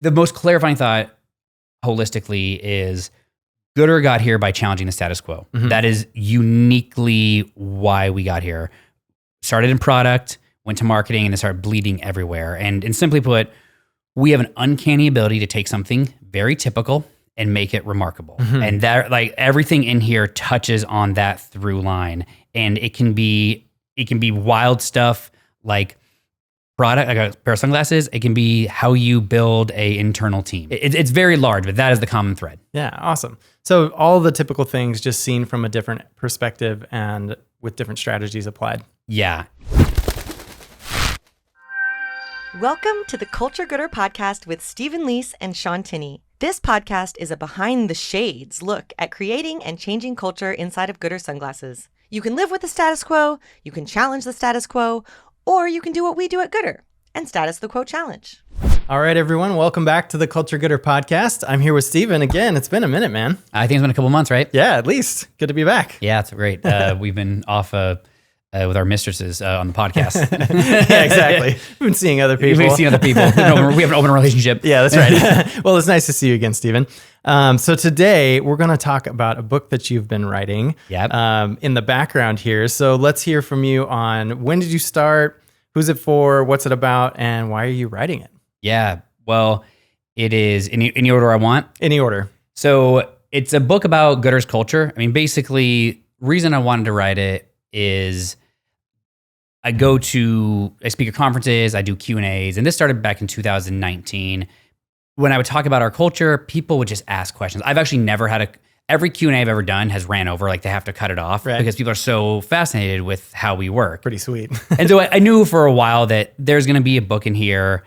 the most clarifying thought holistically is goodr got here by challenging the status quo. Mm-hmm. That is uniquely why we got here. Started in product, went to marketing, and then started bleeding everywhere. And simply put, we have an uncanny ability to take something very typical and make it remarkable. Mm-hmm. And that, like, everything in here touches on that through line. And it can be wild stuff like product, like a pair of sunglasses. It can be how you build a internal team. It's very large, but that is the common thread. Yeah, awesome. So all the typical things just seen from a different perspective and with different strategies applied. Yeah. Welcome to the Culture Goodr podcast with Stephen Leese and Sean Tinney. This podcast is a behind the shades look at creating and changing culture inside of goodr sunglasses. You can live with the status quo, you can challenge the status quo, or you can do what we do at goodr and status the quo challenge. All right, everyone. Welcome back to the Culture Goodr podcast. I'm here with Stephen again. It's been a minute, man. I think it's been a couple months, right? Yeah, at least. Good to be back. Yeah, it's great. We've been off with our mistresses on the podcast. Yeah, exactly. We've been seeing other people. We've seen other people. We have an open relationship. Yeah, that's right. Well, it's nice to see you again, Stephen. So today we're going to talk about a book that you've been writing. Yep. In the background here. So let's hear from you on when did you start, who's it for, what's it about, and why are you writing it? Yeah. Well, it is in any order I want. Any order. So it's a book about goodr's culture. I mean, basically, reason I wanted to write it is I speak at conferences, I do Q&As, and this started back in 2019. When I would talk about our culture, people would just ask questions. I've actually never had every Q&A I've ever done has ran over, like they have to cut it off because people are so fascinated with how we work. Pretty sweet. And so I knew for a while that there's going to be a book in here.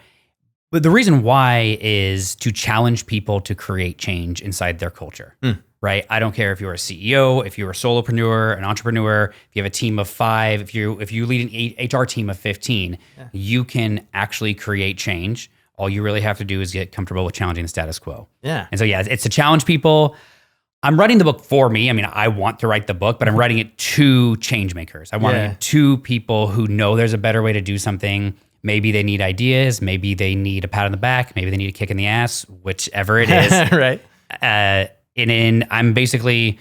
But the reason why is to challenge people to create change inside their culture, right? I don't care if you're a CEO, if you're a solopreneur, an entrepreneur, if you have a team of 5, if you lead an HR team of 15, you can actually create change. All you really have to do is get comfortable with challenging the status quo. Yeah. And so, yeah, it's to challenge people. I'm writing the book for me. I mean, I want to write the book, but I'm writing it to change makers. I want it to people who know there's a better way to do something. Maybe they need ideas. Maybe they need a pat on the back. Maybe they need a kick in the ass, whichever it is. Right. I'm basically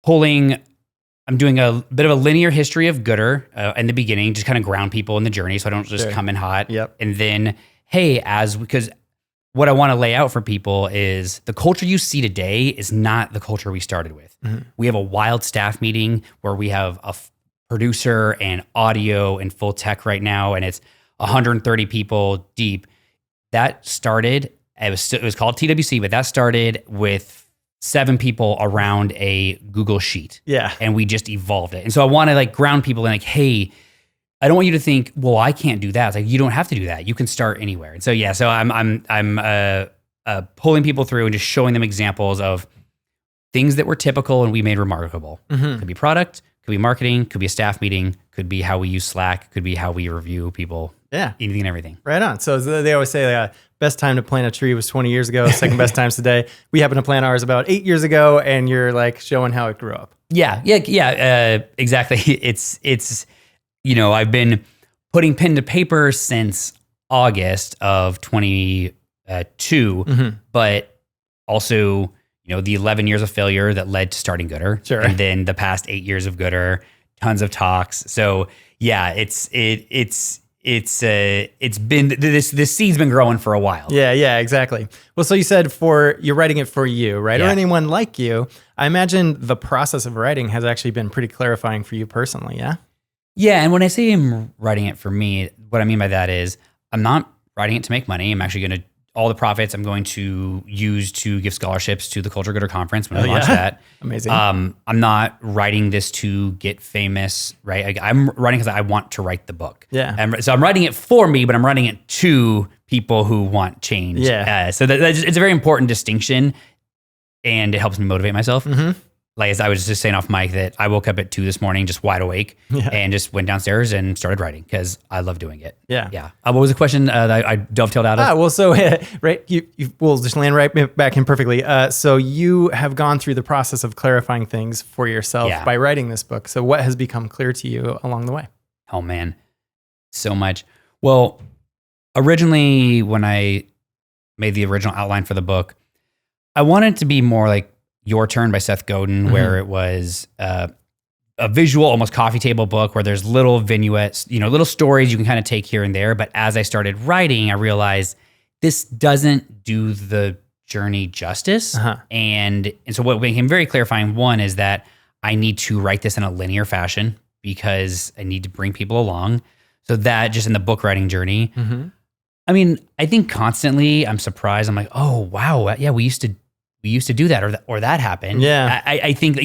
I'm doing a bit of a linear history of goodr in the beginning, just kind of ground people in the journey so I don't just come in hot. Yep. And then, because what I want to lay out for people is the culture you see today is not the culture we started with. Mm-hmm. We have a wild staff meeting where we have a producer and audio and full tech right now, and it's 130 people deep. That started, it was called TWC, but that started with 7 people around a Google Sheet. Yeah. And we just evolved it. And so I want to like ground people in like, hey, I don't want you to think, well, I can't do that. It's like, you don't have to do that. You can start anywhere. And so, yeah, so I'm pulling people through and just showing them examples of things that were typical and we made remarkable. Mm-hmm. Could be product, could be marketing, could be a staff meeting, could be how we use Slack, could be how we review people. Yeah. Anything and everything. Right on. So they always say best time to plant a tree was 20 years ago. Second best time's today. We happen to plant ours about 8 years ago, and you're like showing how it grew up. Yeah. Exactly. It's I've been putting pen to paper since August of 22, but also, the 11 years of failure that led to starting goodr. Sure. And then the past 8 years of goodr, tons of talks. So yeah, it's been, this seed's been growing for a while. Yeah, exactly. Well, so you said you're writing it for you, right? Yeah. Or anyone like you. I imagine the process of writing has actually been pretty clarifying for you personally, yeah? Yeah, and when I say I'm writing it for me, what I mean by that is I'm not writing it to make money. I'm actually going to, all the profits I'm going to use to give scholarships to the Culture Goodr conference when I launch that. Amazing. I'm not writing this to get famous, right? I'm writing because I want to write the book. Yeah. And so I'm writing it for me, but I'm writing it to people who want change. Yeah. So it's a very important distinction, and it helps me motivate myself. Mm-hmm. Like, as I was just saying off mic, that I woke up at 2 this morning, just wide awake, and just went downstairs and started writing because I love doing it. Yeah. What was the question that I dovetailed out of? Well, so right, we'll just land right back in perfectly. So you have gone through the process of clarifying things for yourself by writing this book. So what has become clear to you along the way? Oh man, so much. Well, originally when I made the original outline for the book. I wanted it to be more like Your Turn by Seth Godin, where it was a visual, almost coffee table book where there's little vignettes, little stories you can kind of take here and there. But as I started writing, I realized this doesn't do the journey justice. And so what became very clarifying, one is that I need to write this in a linear fashion because I need to bring people along. So that just in the book writing journey, I mean, I think constantly I'm surprised. I'm like, oh, wow. Yeah, we used to do that or that happened. Yeah. I think,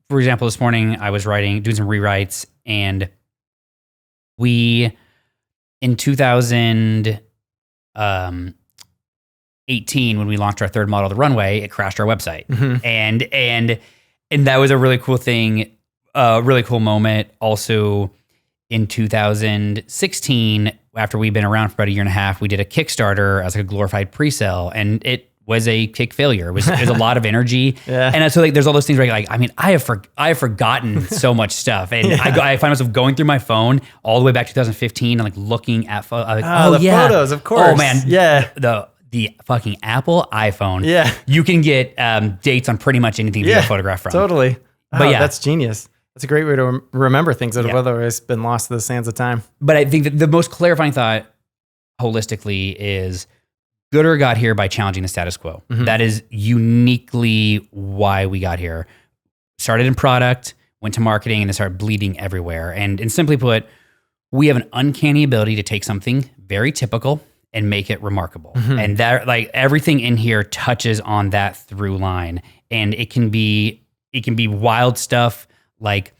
for example, this morning I was doing some rewrites, and in 2018, when we launched our third model of the runway, it crashed our website. And that was a really cool thing, a really cool moment. Also in 2016, after we'd been around for about a year and a half, we did a Kickstarter as like a glorified pre-sale, and it was a kick failure. It was a lot of energy. And so like, there's all those things where like, I mean, I have forgotten so much stuff. And I find myself going through my phone all the way back to 2015 and like looking at photos, of course. Oh man. Yeah. The fucking Apple iPhone. Yeah. You can get dates on pretty much anything you get a photograph from. Totally. But yeah, that's genius. That's a great way to remember things that have otherwise been lost to the sands of time. But I think that the most clarifying thought holistically is goodr got here by challenging the status quo. That is uniquely why we got here. Started in product, went to marketing, and it started bleeding everywhere. And simply put, we have an uncanny ability to take something very typical and make it remarkable. And that, like, everything in here touches on that through line. And it can be wild stuff like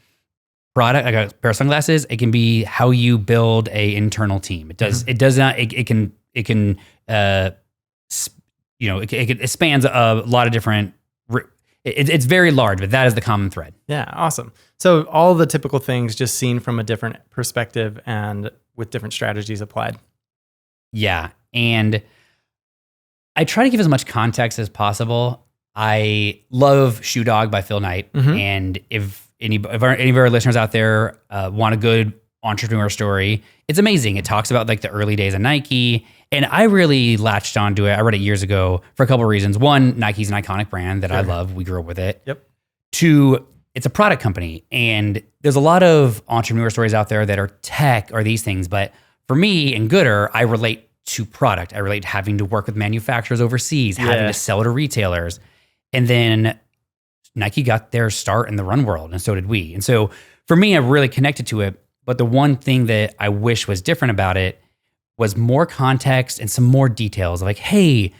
product, like a pair of sunglasses. It can be how you build a internal team. It spans a lot of different, it's very large, but that is the common thread. Yeah. Awesome. So all the typical things just seen from a different perspective and with different strategies applied. Yeah. And I try to give as much context as possible. I love Shoe Dog by Phil Knight. And if any of our listeners out there want a good entrepreneur story, it's amazing. It talks about like the early days of Nike. And I really latched onto it. I read it years ago for a couple of reasons. One, Nike's an iconic brand that I love. We grew up with it. Yep. Two, it's a product company. And there's a lot of entrepreneur stories out there that are tech or these things. But for me in goodr, I relate to product. I relate to having to work with manufacturers overseas, having to sell to retailers. And then Nike got their start in the run world, and so did we. And so for me, I really connected to it. But the one thing that I wish was different about it was more context and some more details. Like, hey, a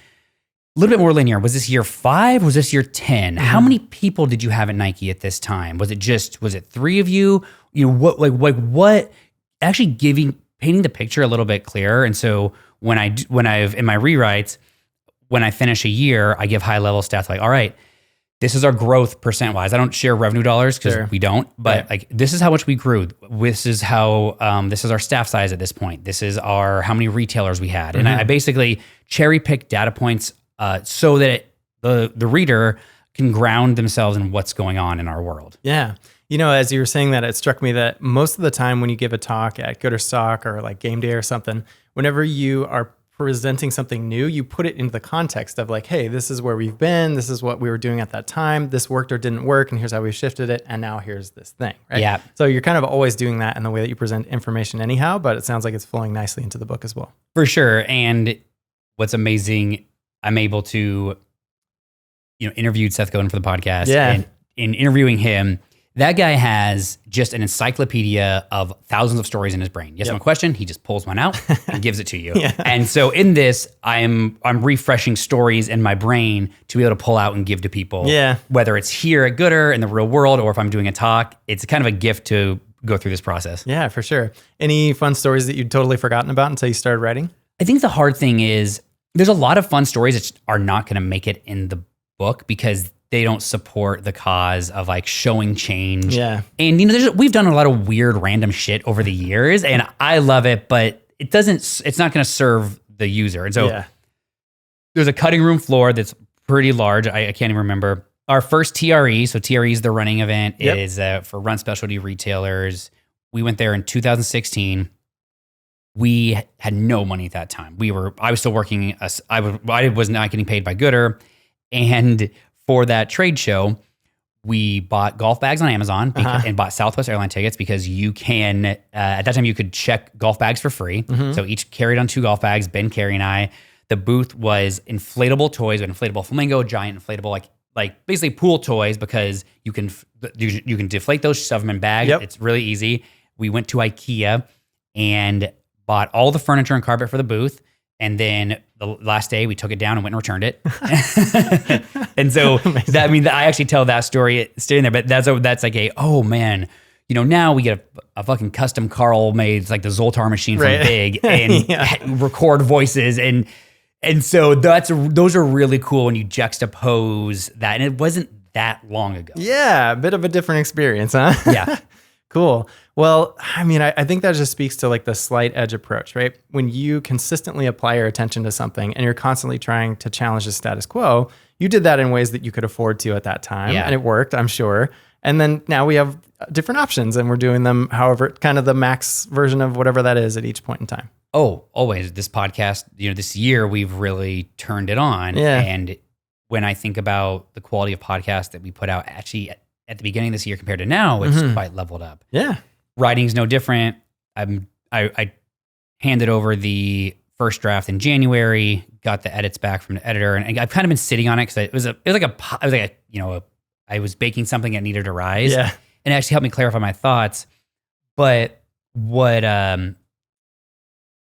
little bit more linear. Was this year 5? Was this year 10? How many people did you have at Nike at this time? Was it 3 of you? What? Actually painting the picture a little bit clearer. And so when I've in my rewrites, when I finish a year, I give high level stats like, all right, this is our growth percent wise. I don't share revenue dollars because we don't, but like, this is how much we grew. This is how, this is our staff size at this point. This is how many retailers we had. And I basically cherry pick data points so that the reader can ground themselves in what's going on in our world. Yeah. As you were saying that, it struck me that most of the time when you give a talk at Goodr Stock or like game day or something, whenever you are presenting something new, you put it into the context of like, hey, this is where we've been. This is what we were doing at that time. This worked or didn't work. And here's how we shifted it. And now here's this thing, right? Yeah. So you're kind of always doing that in the way that you present information anyhow, but it sounds like it's flowing nicely into the book as well. For sure. And what's amazing, I'm able to, interviewed Seth Godin for the podcast. Yeah. And in interviewing him, that guy has just an encyclopedia of thousands of stories in his brain. Yes, one question, he just pulls one out and gives it to you. And so in this, I'm refreshing stories in my brain to be able to pull out and give to people. Yeah. Whether it's here at goodr in the real world or if I'm doing a talk, it's kind of a gift to go through this process. Yeah, for sure. Any fun stories that you'd totally forgotten about until you started writing? I think the hard thing is there's a lot of fun stories that are not going to make it in the book because they don't support the cause of like showing change. Yeah. And we've done a lot of weird random shit over the years and I love it, but it's not going to serve the user. And so there's a cutting room floor that's pretty large. I can't even remember. Our first TRE, so TRE is the running event, is for run specialty retailers. We went there in 2016. we had no money at that time. I was still working. I was not getting paid by goodr. And for that trade show, we bought golf bags on Amazon and bought Southwest airline tickets because you can, at that time you could check golf bags for free. So each carried on 2 golf bags, Ben, Carrie, and I. The booth was inflatable toys, an inflatable flamingo, giant inflatable, like basically pool toys, because you can deflate those, shove them in bags. Yep. It's really easy. We went to IKEA and bought all the furniture and carpet for the booth. And then the last day we took it down and went and returned it. And so I actually tell that story standing there, but that's like oh man, now we get a fucking custom Carl made, like the Zoltar machine from Big, and record voices. And so those are really cool when you juxtapose that. And it wasn't that long ago. Yeah. A bit of a different experience, huh? Yeah. Cool. Well, I think that just speaks to like the slight edge approach, right? When you consistently apply your attention to something and you're constantly trying to challenge the status quo, you did that in ways that you could afford to at that time. Yeah. And it worked, I'm sure. And then now we have different options and we're doing them however, kind of the max version of whatever that is at each point in time. Oh, always. This podcast, this year we've really turned it on. Yeah. And when I think about the quality of podcasts that we put out actually at the beginning of this year compared to now, it's quite leveled up. Yeah. Writing's no different. I handed over the first draft in January, got the edits back from the editor, and I've kind of been sitting on it because I was baking something that needed to rise. Yeah. And it actually helped me clarify my thoughts. But what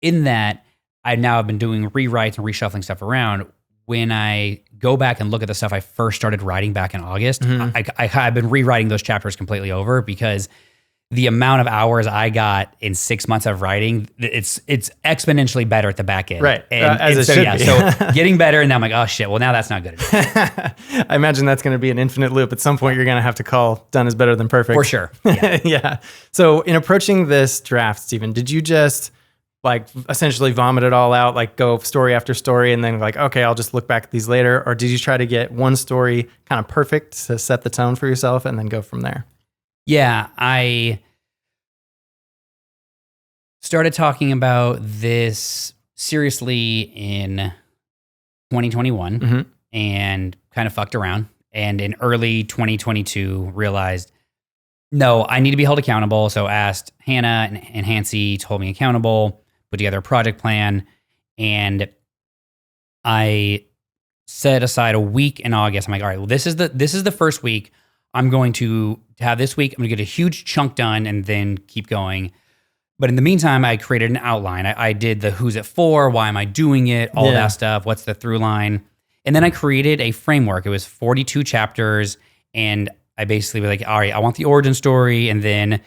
in that I now have been doing rewrites and reshuffling stuff around. When I go back and look at the stuff I first started writing back in August, I've been rewriting those chapters completely over because the amount of hours I got in 6 months of writing, it's exponentially better at the back end. Right. So getting better. And now I'm like, oh shit, well now that's not good enough. I imagine that's going to be an infinite loop. At some point, you're going to have to call done is better than perfect. For sure. Yeah. Yeah. So in approaching this draft, Stephen, did you just like essentially vomit it all out, like go story after story and then like, okay, I'll just look back at these later? Or did you try to get one story kind of perfect to set the tone for yourself and then go from there? Yeah, I started talking about this seriously in 2021 and kind of fucked around. And in early 2022, realized, no, I need to be held accountable. So asked Hannah and Hansi to hold me accountable, put together a project plan. And I set aside a week in August. I'm like, all right, well, this is the first week. I'm going to have this week. I'm going to get a huge chunk done and then keep going. But in the meantime, I created an outline. I did the who's it for, why am I doing it, all that stuff, what's the through line. And then I created a framework. It was 42 chapters. And I basically was like, all right, I want the origin story. And then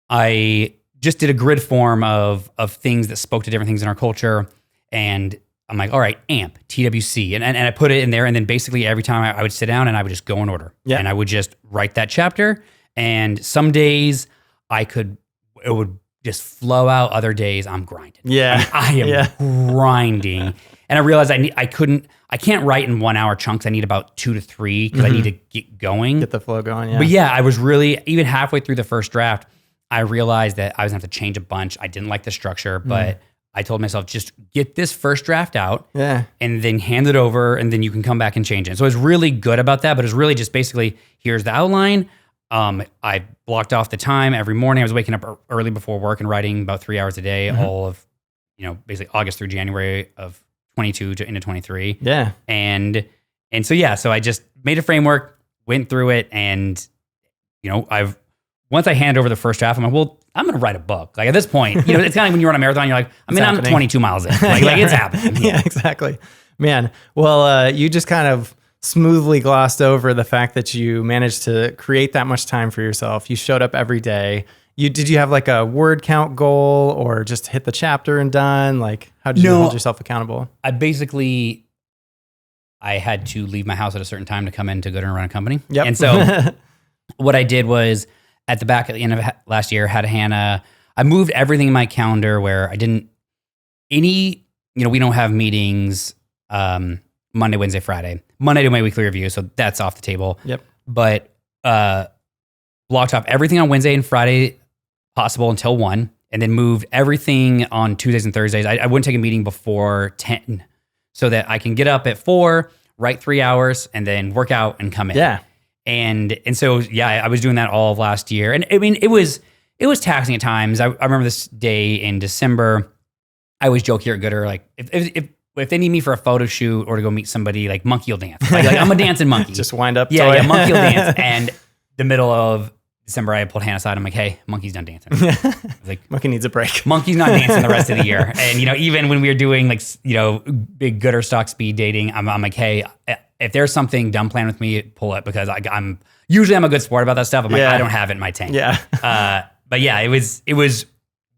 I just did a grid form of things that spoke to different things in our culture. And I'm like, all right, AMP, TWC. And I put it in there. And then basically every time I would sit down and I would just go in order. Yeah. And I would just write that chapter. And some days it would just flow out. Other days I'm grinding. Yeah. I am grinding. And I realized I can't write in 1 hour chunks. I need about 2 to 3 because I need to get going. Get the flow going, yeah. But yeah, I was really, even halfway through the first draft, I realized that I was gonna have to change a bunch. I didn't like the structure, but I told myself, just get this first draft out and then hand it over and then you can come back and change it. So I was really good about that, but it was really just basically, here's the outline. I blocked off the time every morning. I was waking up early before work and writing about 3 hours a day, all of, basically August through January of 22 to into 23. Yeah. And so I just made a framework, went through it. And, once I hand over the first draft, I'm like, well, I'm going to write a book. Like at this point, it's kind of like when you run a marathon, you're like, I'm 22 miles in. Like it's happening. Yeah, exactly. Man. Well, you just kind of smoothly glossed over the fact that you managed to create that much time for yourself. You showed up every day. Did you have like a word count goal or just hit the chapter and done? Like how did you hold yourself accountable? I had to leave my house at a certain time to come in to go to run a company. Yep. And so what I did was at the end of last year, had Hannah, I moved everything in my calendar where I didn't, we don't have meetings Monday, Wednesday, Friday. Monday do my weekly review, so that's off the table. Yep. But blocked off everything on Wednesday and Friday possible until 1, and then moved everything on Tuesdays and Thursdays. I wouldn't take a meeting before 10 so that I can get up at 4, write 3 hours, and then work out and come in. Yeah. And so, I was doing that all of last year. And I mean, it was taxing at times. I remember this day in December, I always joke here at goodr, like if they need me for a photo shoot or to go meet somebody, like monkey will dance. Like I'm a dancing monkey. Just wind up. Yeah, monkey will dance. And the middle of December, I pulled Hannah aside. I'm like, hey, monkey's done dancing. I was like, monkey needs a break. Monkey's not dancing the rest of the year. And, even when we were doing like, big goodr stock speed dating, I'm like, hey, if there's something dumb planned with me, pull it, because I'm usually a good sport about that stuff. I'm like, I don't have it in my tank. Yeah. But yeah, it was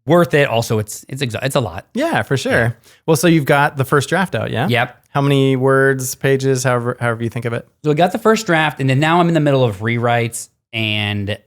worth it. Also, it's a lot. Yeah, for sure. Yeah. Well, so you've got the first draft out, yeah? Yep. How many words, pages, however you think of it? So I got the first draft, and then now I'm in the middle of rewrites, and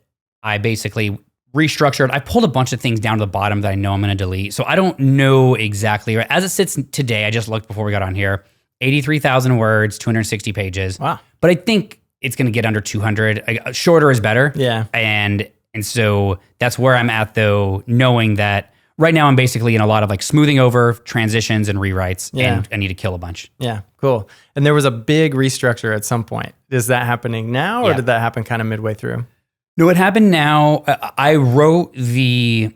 I basically restructured. I pulled a bunch of things down to the bottom that I know I'm going to delete. So I don't know exactly. As it sits today, I just looked before we got on here, 83,000 words, 260 pages. Wow. But I think it's going to get under 200. Shorter is better. Yeah. And so that's where I'm at, though, knowing that right now I'm basically in a lot of like smoothing over transitions and rewrites, and I need to kill a bunch. Yeah, cool. And there was a big restructure at some point. Is that happening now, or did that happen kind of midway through? No, it happened now. I wrote the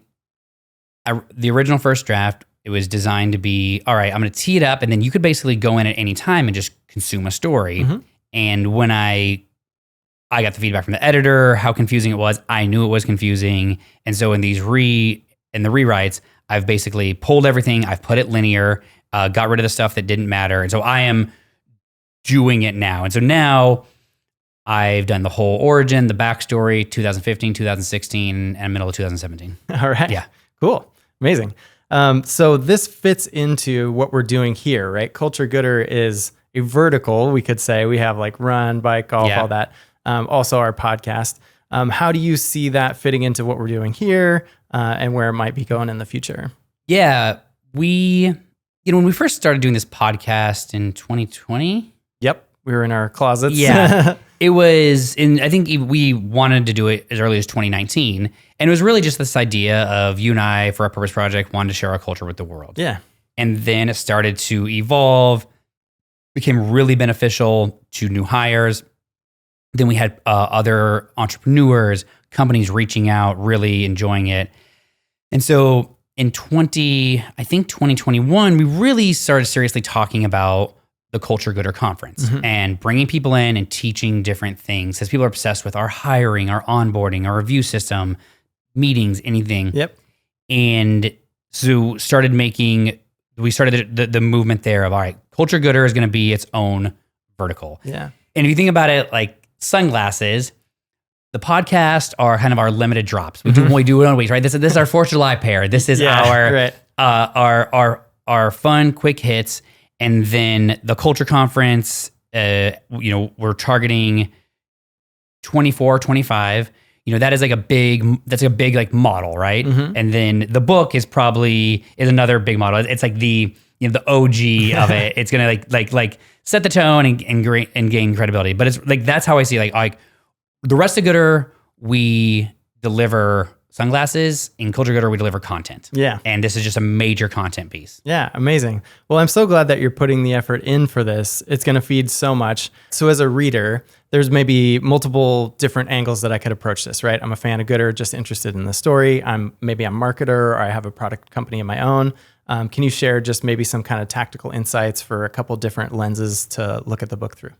original first draft. It was designed to be, all right, I'm going to tee it up, and then you could basically go in at any time and just consume a story. Mm-hmm. And when I got the feedback from the editor, how confusing it was, I knew it was confusing. And so in the rewrites, I've basically pulled everything. I've put it linear, got rid of the stuff that didn't matter. And so I am doing it now. And so now I've done the whole origin, the backstory, 2015, 2016, and middle of 2017. All right. Yeah. Cool. Amazing. So this fits into what we're doing here, right? Culture goodr is a vertical, we could say. We have like run, bike, golf, all that. Also our podcast. How do you see that fitting into what we're doing here and where it might be going in the future? Yeah. When we first started doing this podcast in 2020. Yep. We were in our closets. Yeah. It was I think we wanted to do it as early as 2019. And it was really just this idea of you and I, for our purpose project, wanted to share our culture with the world. Yeah. And then it started to evolve, became really beneficial to new hires. Then we had other entrepreneurs, companies reaching out, really enjoying it. And so in 2021, we really started seriously talking about the Culture Goodr conference and bringing people in and teaching different things, because people are obsessed with our hiring, our onboarding, our review system, meetings, anything. Yep. And so we started the movement there of, all right, Culture Goodr is going to be its own vertical. Yeah. And if you think about it, like sunglasses, the podcast are kind of our limited drops. We do it on weeks, right? This is our 4th of July pair. This is our fun, quick hits. And then the culture conference, we're targeting 24, 25. That is like a big like model, right? And then the book is another big model. It's like the OG of it. It's gonna like set the tone and gain credibility. But it's like, that's how I see like the rest of goodr, we deliver sunglasses. In Culture Goodr, we deliver content. Yeah. And this is just a major content piece. Yeah, amazing. Well, I'm so glad that you're putting the effort in for this. It's going to feed so much. So as a reader, there's maybe multiple different angles that I could approach this, right? I'm a fan of goodr, just interested in the story. I'm a marketer, or I have a product company of my own. Can you share just maybe some kind of tactical insights for a couple different lenses to look at the book through?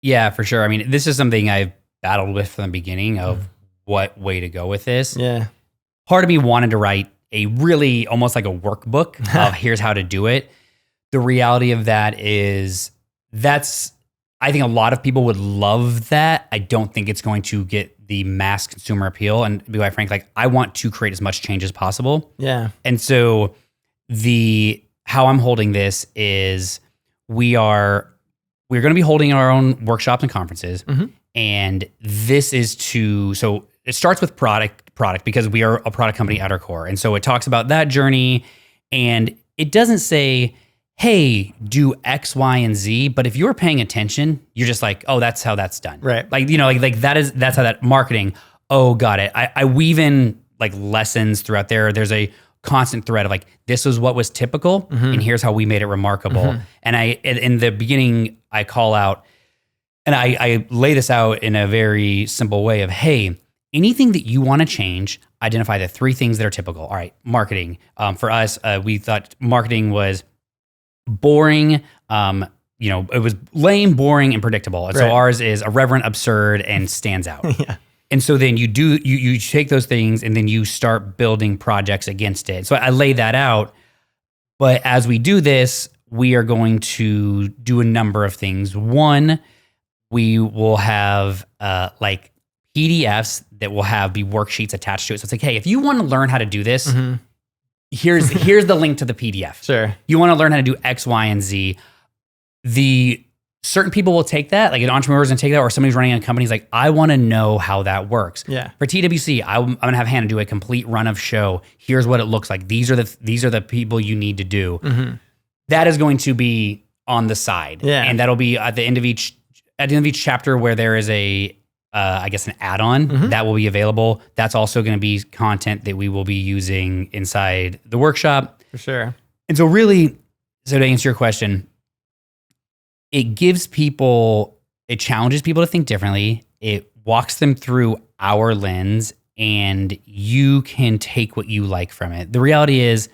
Yeah, for sure. I mean, this is something I've battled with from the beginning of what way to go with this. Yeah. Part of me wanted to write a really almost like a workbook of here's how to do it. The reality of that is I think a lot of people would love that. I don't think it's going to get the mass consumer appeal. And to be quite frank, like I want to create as much change as possible. Yeah. And so how I'm holding this is we're going to be holding our own workshops and conferences. And this is so it starts with product because we are a product company at our core. And so it talks about that journey, and it doesn't say, hey, do X, Y, and Z. But if you're paying attention, you're just like, oh, that's how that's done. Right. Like, that's how that marketing. Oh, got it. I weave in like lessons throughout there. There's a constant thread of like, this is what was typical and here's how we made it remarkable. And in the beginning, I call out and I lay this out in a very simple way of, hey, anything that you want to change, identify the 3 things that are typical. All right, marketing. For us, we thought marketing was boring. It was lame, boring, and predictable. And so ours is irreverent, absurd, and stands out. And so then you take those things and then you start building projects against it. So I lay that out. But as we do this, we are going to do a number of things. One, we will have like PDFs that will be worksheets attached to it. So it's like, hey, if you want to learn how to do this, here's the link to the PDF. Sure. You want to learn how to do X, Y, and Z. Certain people will take that, like an entrepreneur is going to take that, or somebody who's running a company is like, I want to know how that works. Yeah. For TWC, I'm going to have Hannah do a complete run of show. Here's what it looks like. These are the people you need to do. That is going to be on the side. Yeah. And that'll be at the end of each chapter where there is an add-on that will be available. That's also going to be content that we will be using inside the workshop. For sure. And so really, to answer your question, it challenges people to think differently. It walks them through our lens, and you can take what you like from it. The reality is,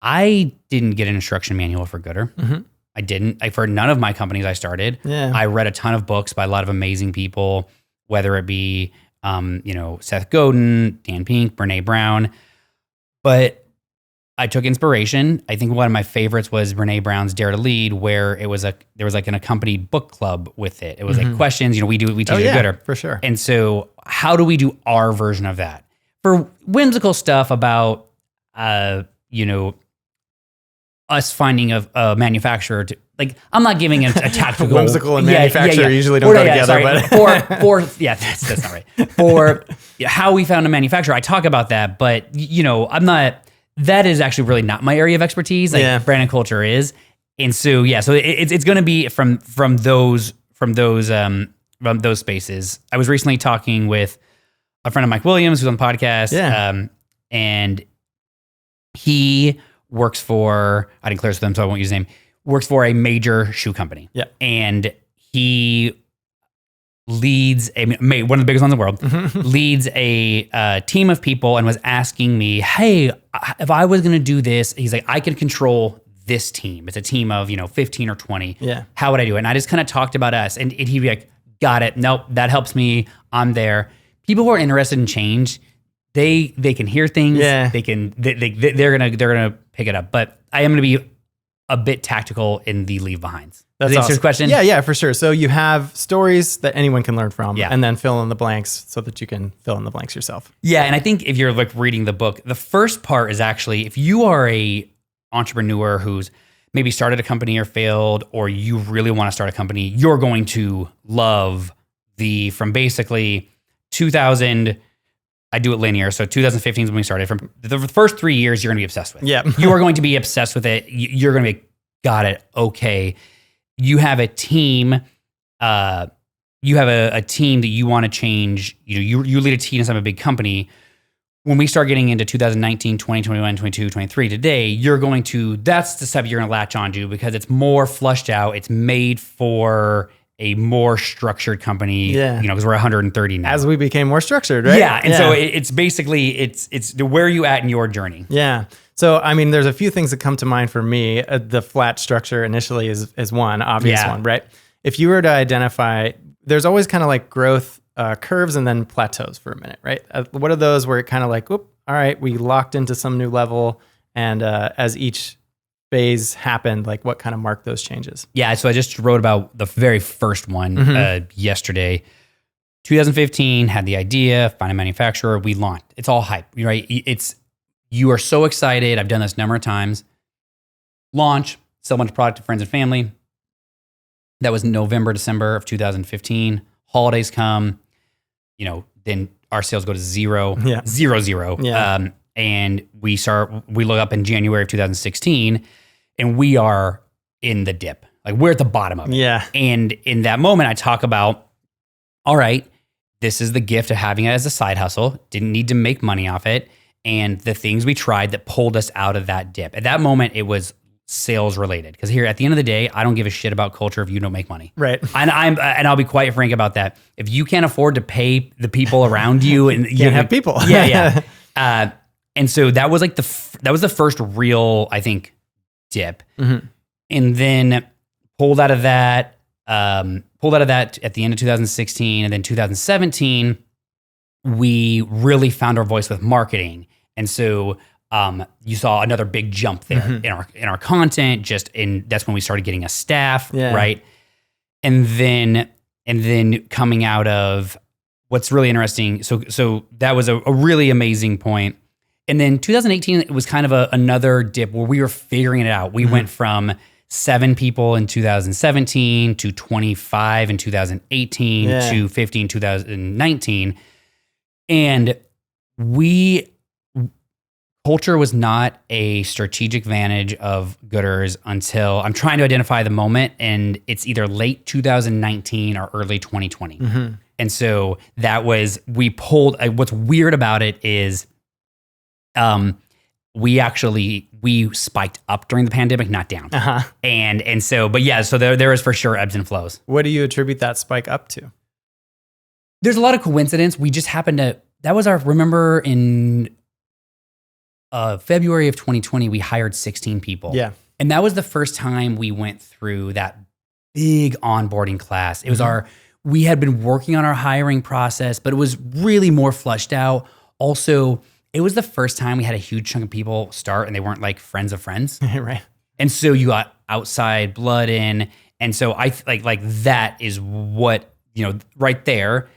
I didn't get an instruction manual for goodr. I didn't. For none of my companies I started. Yeah. I read a ton of books by a lot of amazing people, whether it be, Seth Godin, Dan Pink, Brene Brown. But I took inspiration. I think one of my favorites was Brene Brown's Dare to Lead, where there was like an accompanied book club with it. It was like questions, we teach at goodr. For sure. And so how do we do our version of that? For whimsical stuff about, us finding a manufacturer to, like, I'm not giving a tactical. Whimsical and manufacturer usually don't go together. But that's not right. For how we found a manufacturer, I talk about that, but I'm not. That is actually really not my area of expertise. Like brand and culture is, and so so it's going to be from those spaces. I was recently talking with a friend of Mike Williams who's on the podcast, and he works for, I didn't clear this with him, so I won't use his name. Works for a major shoe company, and he leads one of the biggest ones in the world, leads a team of people, and was asking me, hey, if I was going to do this, he's like, I can control this team. It's a team of, 15 or 20. Yeah. How would I do it? And I just kind of talked about us, and he'd be like, got it. Nope, that helps me. I'm there. People who are interested in change, they can hear things. Yeah. They're gonna pick it up. But I am gonna be a bit tactical in the leave behinds. That's Does that answer awesome. your question? Yeah, for sure. So you have stories that anyone can learn from, and then fill in the blanks so that you can fill in the blanks yourself. Yeah, and I think if you're like reading the book, the first part is actually, if you are a entrepreneur who's maybe started a company or failed, or you really want to start a company, you're going to love from basically 2000. I do it linear. So 2015 is when we started. From the first 3 years, you're going to be obsessed with. Yeah. You are going to be obsessed with it. You're going to be, got it. Okay. You have a team. You have a team that you want to change. You lead a team inside of a big company. When we start getting into 2019, 20, 21, 22, 23 today, that's the stuff you're going to latch onto because it's more flushed out. It's made for a more structured company, because we're 130 now. As we became more structured, right? Yeah, and so it's basically, it's where are you at in your journey? Yeah. So, I mean, there's a few things that come to mind for me. The flat structure initially is one obvious one, right? If you were to identify, there's always kind of like growth curves and then plateaus for a minute, right? What are those where it kind of like, whoop, all right, we locked into some new level, and as each phase happened, like what kind of marked those changes? Yeah, so I just wrote about the very first one yesterday. 2015, had the idea, find a manufacturer, we launched. It's all hype, right? You are so excited. I've done this a number of times. Launch, sell a bunch of product to friends and family. That was November, December of 2015. Holidays come, then our sales go to zero. Yeah. And we look up in January of 2016, and we are in the dip. Like we're at the bottom of it. Yeah. And in that moment, I talk about, all right, this is the gift of having it as a side hustle. Didn't need to make money off it. and the things we tried that pulled us out of that dip. At that moment, it was sales related. Because here, at the end of the day, I don't give a shit about culture if you don't make money. Right. And I'll be quite frank about that. If you can't afford to pay the people around you, and you Can't have people. yeah. And so that was like that was the first real, I think, dip. Mm-hmm. And then pulled out of that at the end of 2016, and then 2017, we really found our voice with marketing. And so you saw another big jump there in our content. That's when we started getting a staff, right? And then coming out of what's really interesting. So that was a really amazing point. And then 2018, it was kind of another dip where we were figuring it out. We went from 7 people in 2017 to 25 in 2018 to 50 in 2019. And culture was not a strategic advantage of goodr's until I'm trying to identify the moment, and it's either late 2019 or early 2020. Mm-hmm. And so we pulled, what's weird about it is, we spiked up during the pandemic, not down. And so there is for sure ebbs and flows. What do you attribute that spike up to? There's a lot of coincidence. We just happened to, remember in February of 2020, we hired 16 people. Yeah. And that was the first time we went through that big onboarding class. It was we had been working on our hiring process, but it was really more fleshed out. Also, it was the first time we had a huge chunk of people start, and they weren't like friends of friends. Right. And so you got outside blood in. And so I like that is what, right there,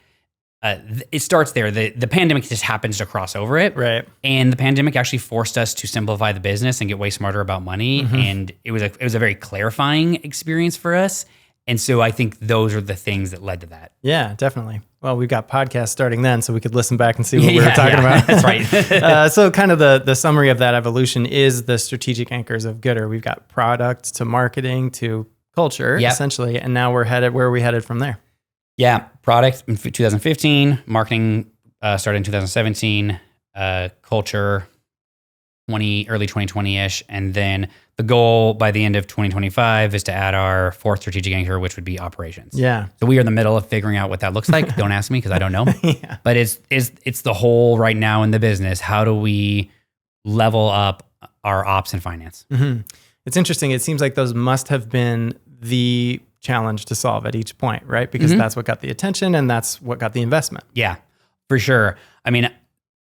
it starts there. The pandemic just happens to cross over it. Right. And the pandemic actually forced us to simplify the business and get way smarter about money. Mm-hmm. And it was a very clarifying experience for us. And so I think those are the things that led to that. Yeah, definitely. Well, we've got podcasts starting then, so we could listen back and see what we were talking about. That's right. So kind of the summary of that evolution is the strategic anchors of goodr. We've got product to marketing to culture, essentially. And now where are we headed from there? Yeah, product in 2015, marketing started in 2017, culture early 2020-ish, and then the goal by the end of 2025 is to add our 4th strategic anchor, which would be operations. Yeah. So we are in the middle of figuring out what that looks like. Don't ask me because I don't know. Yeah. But it's the whole right now in the business. How do we level up our ops and finance? Mm-hmm. It's interesting. It seems like those must have been the challenge to solve at each point, right? Because that's what got the attention and that's what got the investment. Yeah, for sure. I mean,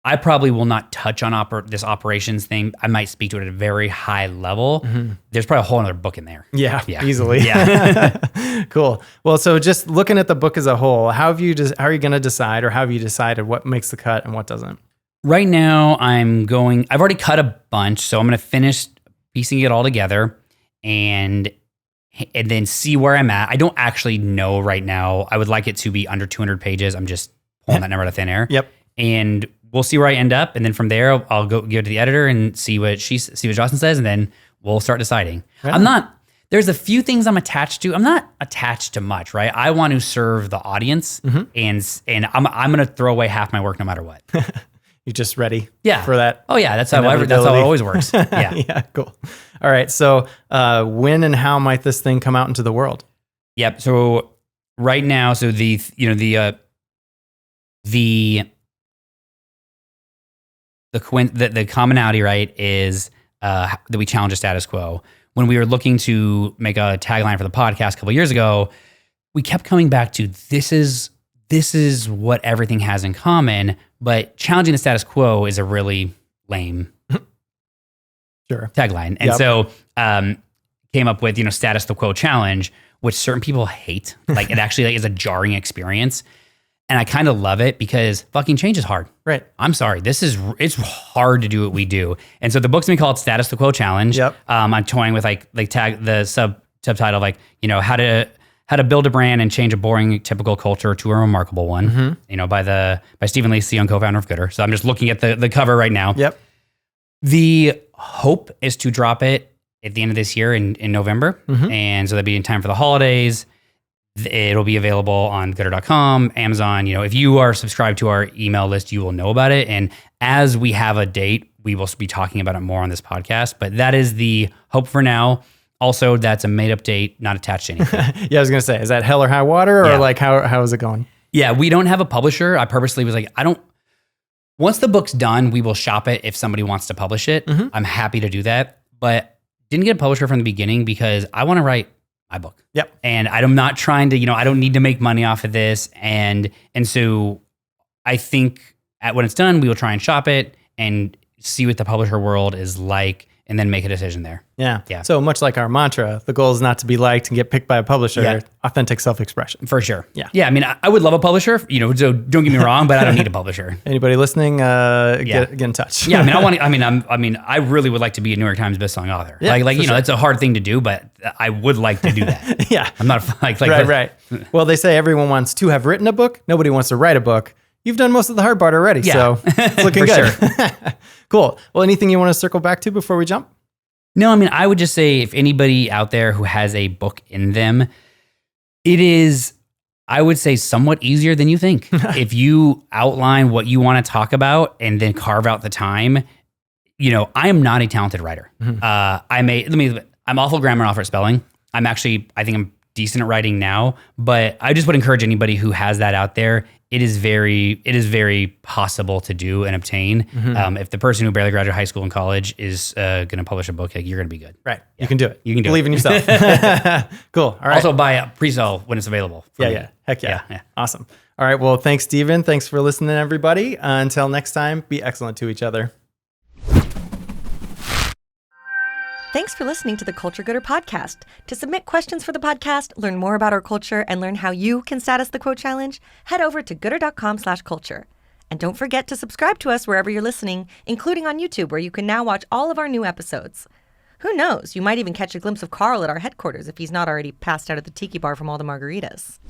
I probably will not touch on this operations thing. I might speak to it at a very high level. Mm-hmm. There's probably a whole other book in there. Yeah. Easily. Yeah. Cool. Well, so just looking at the book as a whole, how are you going to decide, or how have you decided what makes the cut and what doesn't? Right now, I've already cut a bunch, so I'm going to finish piecing it all together and then see where I'm at. I don't actually know right now. I would like it to be under 200 pages. I'm just pulling that number out of thin air. Yep. And we'll see where I end up, and then from there, I'll go give it to the editor and see what Jocelyn says, and then we'll start deciding. Right. There's a few things I'm attached to. I'm not attached to much, right? I want to serve the audience, and I'm going to throw away half my work no matter what. You're just ready for that? Oh yeah, that's how it always works. Yeah. Yeah, cool. All right, so when and how might this thing come out into the world? Yep. So right now, the commonality, right, is that we challenge the status quo. When we were looking to make a tagline for the podcast a couple years ago, we kept coming back to this is what everything has in common, but challenging the status quo is a really lame tagline. And so came up with, status quo challenge, which certain people hate. Like it actually is a jarring experience. And I kind of love it because fucking change is hard. Right. I'm sorry. It's hard to do what we do. And so the book's gonna be called Status Quo Challenge. Yep. I'm toying with like tag the subtitle, like, how to build a brand and change a boring, typical culture to a remarkable one. Mm-hmm. By Stephen Lee, CEO and co-founder of goodr. So I'm just looking at the cover right now. Yep. The hope is to drop it at the end of this year in November. Mm-hmm. And so that'd be in time for the holidays. It'll be available on goodr.com, Amazon. If you are subscribed to our email list, you will know about it. And as we have a date, we will be talking about it more on this podcast. But that is the hope for now. Also, that's a made up date, not attached to anything. Yeah, I was going to say, is that hell or high water, or like how is it going? Yeah, we don't have a publisher. I purposely was like, once the book's done, we will shop it if somebody wants to publish it. I'm happy to do that. But didn't get a publisher from the beginning because I want to write my book. Yep. And I'm not trying to, I don't need to make money off of this. And so I think when it's done, we will try and shop it and see what the publisher world is like and then make a decision there. Yeah. So much like our mantra, the goal is not to be liked and get picked by a publisher, authentic self-expression. For sure. Yeah. Yeah. I mean, I would love a publisher, so don't get me wrong, but I don't need a publisher. Anybody listening, get in touch. Yeah. I really would like to be a New York Times bestselling author. Yeah, it's a hard thing to do, but I would like to do that. Yeah. I'm not like right. Well, they say everyone wants to have written a book. Nobody wants to write a book. You've done most of the hard part already. So it's looking good. Sure. Cool. Well, anything you want to circle back to before we jump? No, I would just say if anybody out there who has a book in them, it is, I would say, somewhat easier than you think. If you outline what you want to talk about and then carve out the time, I am not a talented writer. I'm awful grammar, awful at spelling. I think I'm decent at writing now, but I just would encourage anybody who has that out there. It is very possible to do and obtain. If the person who barely graduated high school and college is going to publish a book, you're going to be good. Right. Yeah. You can do it. You can believe in yourself. Cool. All right. Also buy a pre-sale when it's available. Yeah. Heck yeah. Awesome. All right. Well, thanks, Stephen. Thanks for listening, everybody. Until next time, be excellent to each other. Thanks for listening to the Culture Goodr podcast. To submit questions for the podcast, learn more about our culture, and learn how you can status the quote challenge, head over to goodr.com/culture. And don't forget to subscribe to us wherever you're listening, including on YouTube, where you can now watch all of our new episodes. Who knows? You might even catch a glimpse of Carl at our headquarters if he's not already passed out at the tiki bar from all the margaritas.